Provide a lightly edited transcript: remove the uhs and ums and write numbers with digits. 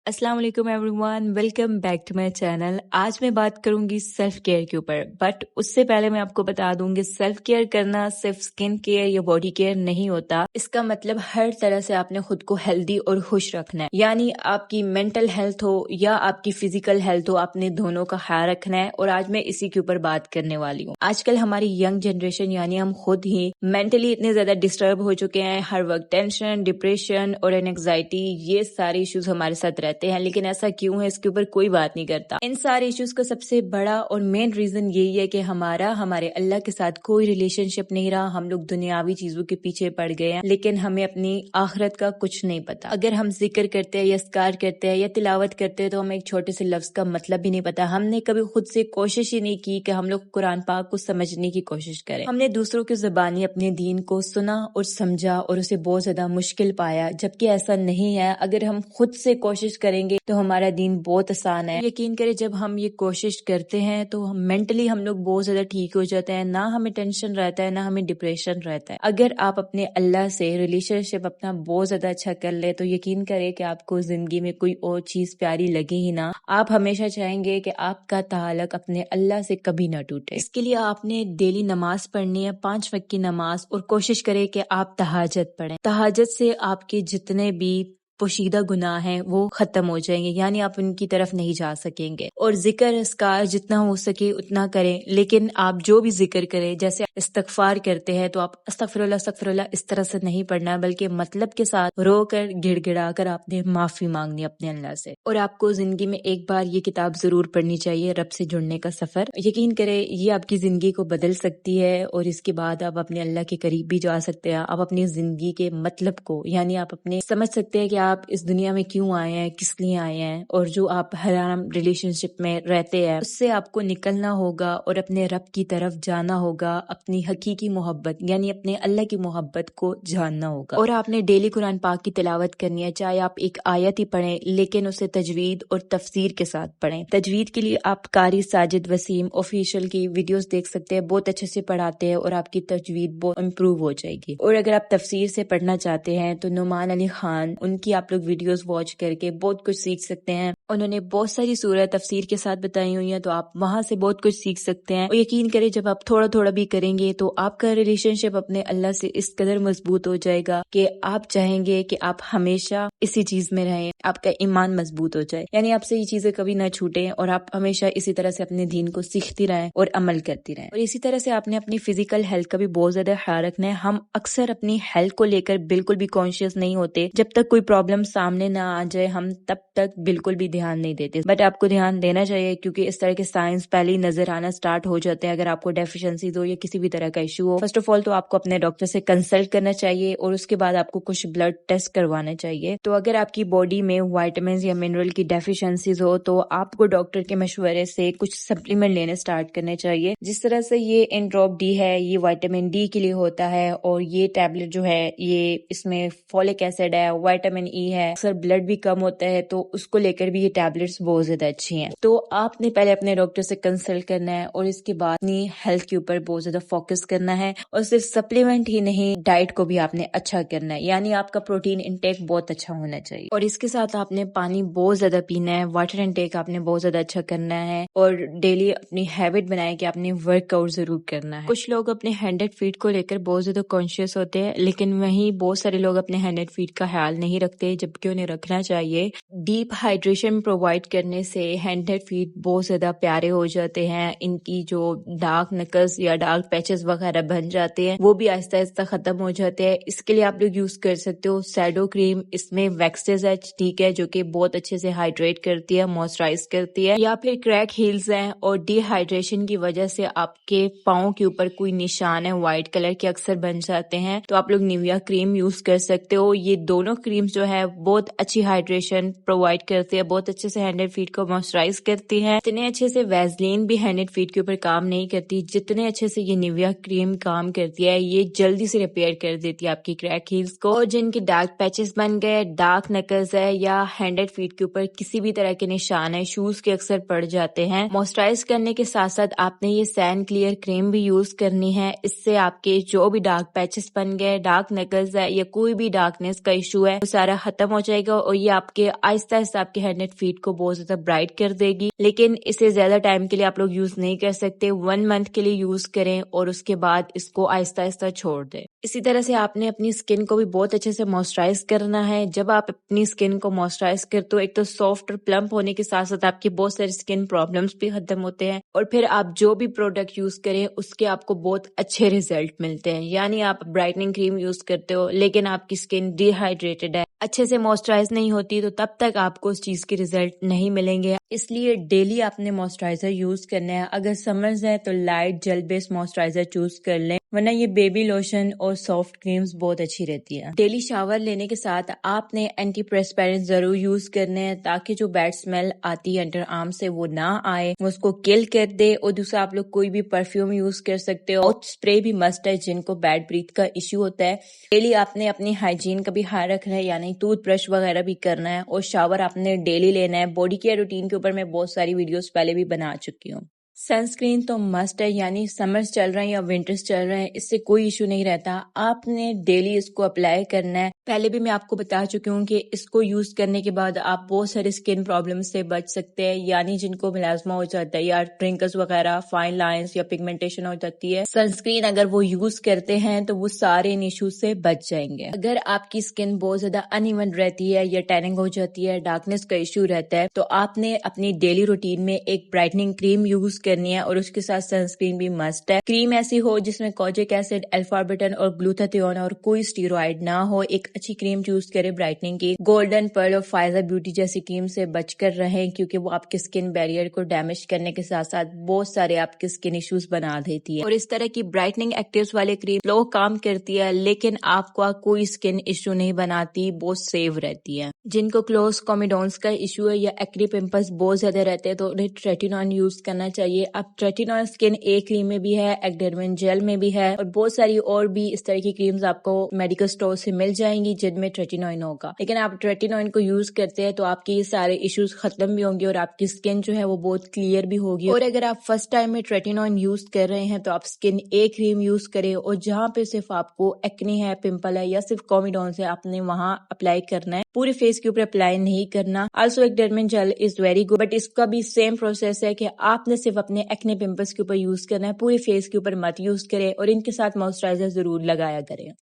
السلام علیکم everyone, welcome back to my channel. آج میں بات کروں گی سیلف کیئر کے اوپر، بٹ اس سے پہلے میں آپ کو بتا دوں گی سیلف کیئر کرنا صرف اسکن کیئر یا باڈی کیئر نہیں ہوتا۔ اس کا مطلب ہر طرح سے آپ نے خود کو ہیلدی اور خوش رکھنا ہے، یعنی آپ کی مینٹل ہیلتھ ہو یا آپ کی فزیکل ہیلتھ ہو، آپ نے دونوں کا خیال رکھنا ہے۔ اور آج میں اسی کے اوپر بات کرنے والی ہوں۔ آج کل ہماری ینگ جنریشن یعنی ہم خود ہی مینٹلی اتنے زیادہ ڈسٹرب ہو چکے ہیں، ہر وقت ٹینشن، ڈپریشن اور اینگزائٹی، یہ سارے ایشوز ہمارے ساتھ رہتے ہیں۔ لیکن ایسا کیوں ہے، اس کے اوپر کوئی بات نہیں کرتا۔ ان سارے ایشوز کا سب سے بڑا اور مین ریزن یہی ہے کہ ہمارے اللہ کے ساتھ کوئی ریلیشن شپ نہیں رہا۔ ہم لوگ دنیاوی چیزوں کے پیچھے پڑ گئے ہیں، لیکن ہمیں اپنی آخرت کا کچھ نہیں پتا۔ اگر ہم ذکر کرتے ہیں یا اذکار کرتے ہیں یا تلاوت کرتے ہیں تو ہمیں ایک چھوٹے سے لفظ کا مطلب بھی نہیں پتا۔ ہم نے کبھی خود سے کوشش ہی نہیں کی کہ ہم لوگ قرآن پاک کو سمجھنے کی کوشش کریں۔ ہم نے دوسروں کی زبانی اپنے دین کو سنا اور سمجھا اور اسے بہت زیادہ مشکل پایا، جبکہ ایسا نہیں ہے۔ اگر ہم خود سے کوشش کریں گے تو ہمارا دین بہت آسان ہے۔ یقین کریں جب ہم یہ کوشش کرتے ہیں تو مینٹلی ہم لوگ بہت زیادہ ٹھیک ہو جاتے ہیں، نہ ہمیں ٹینشن رہتا ہے نہ ہمیں ڈپریشن رہتا ہے۔ اگر آپ اپنے اللہ سے ریلیشن شپ اپنا بہت زیادہ اچھا کر لے تو یقین کریں کہ آپ کو زندگی میں کوئی اور چیز پیاری لگے ہی نہ۔ آپ ہمیشہ چاہیں گے کہ آپ کا تعلق اپنے اللہ سے کبھی نہ ٹوٹے۔ اس کے لیے آپ نے ڈیلی نماز پڑھنی ہے، 5 وقت کی نماز، اور کوشش کریں کہ آپ تہجد پڑھیں۔ تہجد سے آپ کے جتنے بھی پوشیدہ گناہ ہیں وہ ختم ہو جائیں گے، یعنی آپ ان کی طرف نہیں جا سکیں گے۔ اور ذکر اذکار جتنا ہو سکے اتنا کریں، لیکن آپ جو بھی ذکر کریں، جیسے استغفار کرتے ہیں تو آپ استغفر اللہ اس طرح سے نہیں پڑھنا، بلکہ مطلب کے ساتھ رو کر گڑ گڑا کر آپ نے معافی مانگنی اپنے اللہ سے۔ اور آپ کو زندگی میں ایک بار یہ کتاب ضرور پڑھنی چاہیے، رب سے جڑنے کا سفر۔ یقین کریں یہ آپ کی زندگی کو بدل سکتی ہے، اور اس کے بعد آپ اپنے اللہ کے قریب بھی جا سکتے ہیں۔ آپ اپنی زندگی کے مطلب کو، یعنی آپ اپنے سمجھ سکتے ہیں کہ آپ اس دنیا میں کیوں آئے ہیں، کس لیے آئے ہیں، اور جو آپ حرام ریلیشن شپ میں رہتے ہیں اس سے آپ کو نکلنا ہوگا اور اپنے رب کی طرف جانا ہوگا، اپنی حقیقی محبت یعنی اپنے اللہ کی محبت کو جاننا ہوگا۔ اور آپ نے ڈیلی قرآن پاک کی تلاوت کرنی ہے، چاہے آپ ایک آیت ہی پڑھیں لیکن اسے تجوید اور تفسیر کے ساتھ پڑھیں۔ تجوید کے لیے آپ قاری ساجد وسیم آفیشیل کی ویڈیوز دیکھ سکتے ہیں، بہت اچھے سے پڑھاتے ہیں اور آپ کی تجوید بہت امپروو ہو جائے گی۔ اور اگر آپ تفسیر سے پڑھنا چاہتے ہیں تو نعمان علی خان، ان کی آپ لوگ ویڈیوز واچ کر کے بہت کچھ سیکھ سکتے ہیں۔ انہوں نے بہت ساری سورہ تفسیر کے ساتھ بتائی ہوئی ہیں، تو آپ وہاں سے بہت کچھ سیکھ سکتے ہیں۔ اور یقین کریں جب آپ تھوڑا تھوڑا بھی کریں گے تو آپ کا ریلیشن شپ اپنے اللہ سے اس قدر مضبوط ہو جائے گا کہ آپ چاہیں گے کہ آپ ہمیشہ اسی چیز میں رہیں، آپ کا ایمان مضبوط ہو جائے، یعنی آپ سے یہ چیزیں کبھی نہ چھوٹیں اور آپ ہمیشہ اسی طرح سے اپنے دین کو سیکھتی رہیں اور عمل کرتی رہیں۔ اور اسی طرح سے آپ نے اپنی فزیکل ہیلتھ کا بھی بہت زیادہ خیال رکھنا ہے۔ ہم اکثر اپنی ہیلتھ کو لے کر بالکل بھی کانشیس نہیں ہوتے، جب تک کوئی پرابلم سامنے نہ آ جائے ہم تب تک بالکل بھی دھیان نہیں دیتے، بٹ آپ کو دھیان دینا چاہیے کیونکہ اس طرح کے سائنس پہلے ہی نظر آنا سٹارٹ ہو جاتے ہیں۔ اگر آپ کو ڈیفیشنسیز ہو یا کسی بھی طرح کا issue who, first of all تو آپ کو اپنے ڈاکٹر سے کنسلٹ کرنا چاہیے اور اس کے بعد آپ کو کچھ بلڈ ٹیسٹ کروانا چاہیے۔ تو اگر آپ کی باڈی میں وائٹامنز یا منرل کی ڈیفیشنسیز ہو تو آپ کو ڈاکٹر کے مشورے سے کچھ سپلیمنٹ لینے سٹارٹ کرنے چاہیے، جس طرح سے یہ انڈراپ ڈی ہے، یہ وائٹامن ڈی کے لیے ہوتا ہے، اور یہ ٹیبلٹ جو ہے یہ اس میں فولک ایسڈ ہے، وائٹامن ای ہے، اکثر بلڈ بھی کم ہوتا ہے تو اس کو لے کر بھی یہ ٹیبلٹس بہت زیادہ اچھی ہیں۔ تو آپ نے پہلے اپنے ڈاکٹر سے کنسلٹ کرنا ہے اور اس کے بعد اپنی ہیلتھ کے اوپر بہت زیادہ فوکس کرنا ہے، اور صرف سپلیمنٹ ہی نہیں، ڈائٹ کو بھی آپ نے اچھا کرنا ہے، یعنی آپ کا پروٹین انٹیک بہت اچھا ہونا چاہیے، اور اس کے ساتھ آپ نے پانی بہت زیادہ پینا ہے، واٹر انٹیک آپ نے بہت زیادہ اچھا کرنا ہے، اور ڈیلی اپنی ہیبٹ بنائے کہ آپ نے ورک آؤٹ ضرور کرنا ہے۔ کچھ لوگ اپنے ہینڈ اینڈ فیٹ کو لے کر بہت زیادہ کانشیس ہوتے ہیں، لیکن وہیں بہت سارے لوگ اپنے ہینڈ اینڈ فیٹ کا خیال نہیں رکھتے، جبکہ انہیں رکھنا چاہیے۔ ڈیپ ہائیڈریشن پرووائڈ کرنے سے ہینڈ اینڈ فیٹ بہت زیادہ پیارے ہو جاتے ہیں، ان کی جو ڈارک نکلز یا ڈارک پیچز وغیرہ بن جاتے ہیں وہ بھی آہستہ آہستہ ختم ہو جاتے ہیں۔ اس کے لیے آپ لوگ یوز کر سکتے ہو سیڈو کریم، اس میں ویکسز ہے، ٹھیک ہے، جو کہ بہت اچھے سے ہائیڈریٹ کرتی ہے، موئسچرائز کرتی ہے۔ یا پھر کریک ہیلز ہیں اور ڈی ہائیڈریشن کی وجہ سے آپ کے پاؤں کے اوپر کوئی نشان ہے وائٹ کلر کے اکثر بن جاتے ہیں، تو آپ لوگ نیویا کریم یوز کر سکتے ہو۔ یہ دونوں کریمز جو ہے بہت اچھی ہائیڈریشن پرووائڈ کرتے ہیں، بہت بہت اچھے سے ہینڈ اینڈ فیٹ کو موئسچرائز کرتی ہے. اتنے اچھے سے ویزلین بھی ہینڈ اینڈ فیٹ کے اوپر کام نہیں کرتی جتنے اچھے سے یہ نیویا کریم کام کرتی ہے. یہ جلدی سے ریپیئر کر دیتی ہے آپ کی کریک ہیلز کو. اور جن کی ڈارک پیچز بن گئے, ڈارک نکلز ہے یا ہینڈ اینڈ فیٹ کے اوپر کسی بھی طرح کے نشان ہے, شوز کے اکثر پڑ جاتے ہیں, موئسچرائز کرنے کے ساتھ ساتھ آپ نے یہ سین کلیئر کریم بھی یوز کرنی ہے. اس سے آپ کے جو بھی ڈارک پیچز بن گئے, ڈارک نکلز ہے یا کوئی بھی ڈارکنیس کا ایشو ہے, وہ سارا ختم ہو جائے گا. اور یہ آپ کے آہستہ آہستہ آپ کے ہینڈ اینڈ فیٹ کو بہت زیادہ برائٹ کر دے گی. لیکن اسے زیادہ ٹائم کے لیے آپ لوگ یوز نہیں کر سکتے. 1 منتھ کے لیے یوز کریں اور اس کے بعد اس کو آہستہ آہستہ چھوڑ دیں. اسی طرح سے آپ نے اپنی اسکن کو بھی بہت اچھے سے موئسچرائز کرنا ہے. جب آپ اپنی اسکن کو موئسچرائز کرتے ہو, ایک تو سافٹ اور پلمپ ہونے کے ساتھ ساتھ آپ کی بہت ساری اسکن پرابلمس بھی ختم ہوتے ہیں. اور پھر آپ جو بھی پروڈکٹ یوز کریں اس کے آپ کو بہت اچھے ریزلٹ ملتے ہیں. یعنی آپ برائٹننگ کریم یوز کرتے ہو لیکن آپ کی اسکن ڈی ہائیڈریٹڈ ہے, اچھے سے موئسچرائز نہیں ہوتی, تو تب تک آپ کو اس چیز کے ریزلٹ نہیں ملیں گے. اس لیے ڈیلی آپ نے موئسچرائزر یوز کرنا ہے. اگر سمرز ہے تو لائٹ جیل بیس موئسچرائزر چوز کر لیں, ورنہ یہ بیبی لوشن اور سافٹ کریمز بہت اچھی رہتی ہے. ڈیلی شاور لینے کے ساتھ آپ نے اینٹی پریسپیرنٹ ضرور یوز کرنے ہیں تاکہ جو بیڈ اسمیل آتی ہے انڈر آرم سے وہ نہ آئے, وہ اس کو کل کر دے. اور دوسرا آپ لوگ کوئی بھی پرفیوم یوز کر سکتے ہو. ماؤتھ اسپرے بھی مسٹ ہے جن کو بیڈ بریتھ کا ایشو ہوتا ہے. ڈیلی آپ نے اپنی ہائیجین کا بھی خیال رکھنا ہے, یعنی ٹوتھ برش وغیرہ بھی کرنا ہے. اور شاور آپ نے ڈیلی لینا ہے. باڈی کیئر روٹین کے اوپر میں بہت ساری ویڈیوز پہلے بھی بنا چکی ہوں. سنسکرین تو مسٹ ہے, یعنی سمرز چل رہے ہیں یا ونٹرز چل رہے ہیں, اس سے کوئی ایشو نہیں رہتا. آپ نے ڈیلی اس کو اپلائی کرنا ہے. پہلے بھی میں آپ کو بتا چکی ہوں کہ اس کو یوز کرنے کے بعد آپ بہت سارے اسکن پرابلم سے بچ سکتے ہیں, یعنی جن کو میلازما ہو جاتا ہے یا ٹرنکلز وغیرہ, فائن لائنز یا پگمنٹیشن ہو جاتی ہے. سنسکرین اگر وہ یوز کرتے ہیں تو وہ سارے ان ایشوز سے بچ جائیں گے. اگر آپ کی اسکن بہت زیادہ ان ایون رہتی ہے یا ٹیننگ ہو جاتی ہے, ڈارکنیس کا ایشو رہتا ہے, تو آپ نے اپنی ڈیلی روٹین میں ایک برائٹننگ کریم یوز کرنی ہے اور اس کے ساتھ سنسکرین بھی مسٹ ہے. کریم ایسی ہو جس میں کوجک ایسڈ, الفا-بیٹن اور گلوتاتھیون اور کوئی اسٹیرائڈ نہ ہو. ایک اچھی کریم چوز کرے برائٹننگ کی. گولڈن پرل اور فائزر بیوٹی جیسی کریم سے بچ کر رہیں کیونکہ وہ آپ کے اسکن بیریئر کو ڈیمیج کرنے کے ساتھ ساتھ بہت سارے آپ کے اسکن ایشوز بنا دیتی ہے. اور اس طرح کی برائٹننگ ایکٹیوز والے کریم لو کام کرتی ہے لیکن آپ کو کوئی اسکن ایشو نہیں بناتی, بہت سیف رہتی ہے. جن کو کلوز کومیڈونس کا ایشو ہے یا ایکنے پمپلز بہت زیادہ رہتے ہیں تو انہیں ٹریٹینول یوز کرنا چاہیے. اب ٹریٹینول اسکن اے کریم میں بھی ہے, ایکڈرمن جیل میں بھی ہے, اور بہت ساری اور بھی اس طرح کی کریمز آپ کو میڈیکل اسٹور سے مل جائیں گی جن میں ٹریٹینول ہوگا. لیکن آپ ٹریٹینول کو یوز کرتے ہیں تو آپ کے یہ سارے ایشوز ختم بھی ہوں گے اور آپ کی اسکن جو ہے وہ بہت کلیئر بھی ہوگی. اور اگر آپ فرسٹ ٹائم میں ٹریٹینول یوز کر رہے ہیں تو آپ اسکن اے کریم یوز کریں, اور جہاں پہ صرف آپ کو ایکنے ہے, پمپل ہے یا صرف کومیڈونس ہے, آپ نے وہاں اپلائی کرنا ہے, پورے فیس کے اوپر اپلائی نہیں کرنا. آلسو ایکڈرمن gel is very good, but اس کا بھی سیم پروسیس ہے کہ آپ نے صرف اپنے ایکنے پمپلس کے اوپر یوز کرنا ہے, پورے فیس کے اوپر مت یوز کریں, اور ان کے ساتھ موئسچرائزر ضرور لگایا کریں.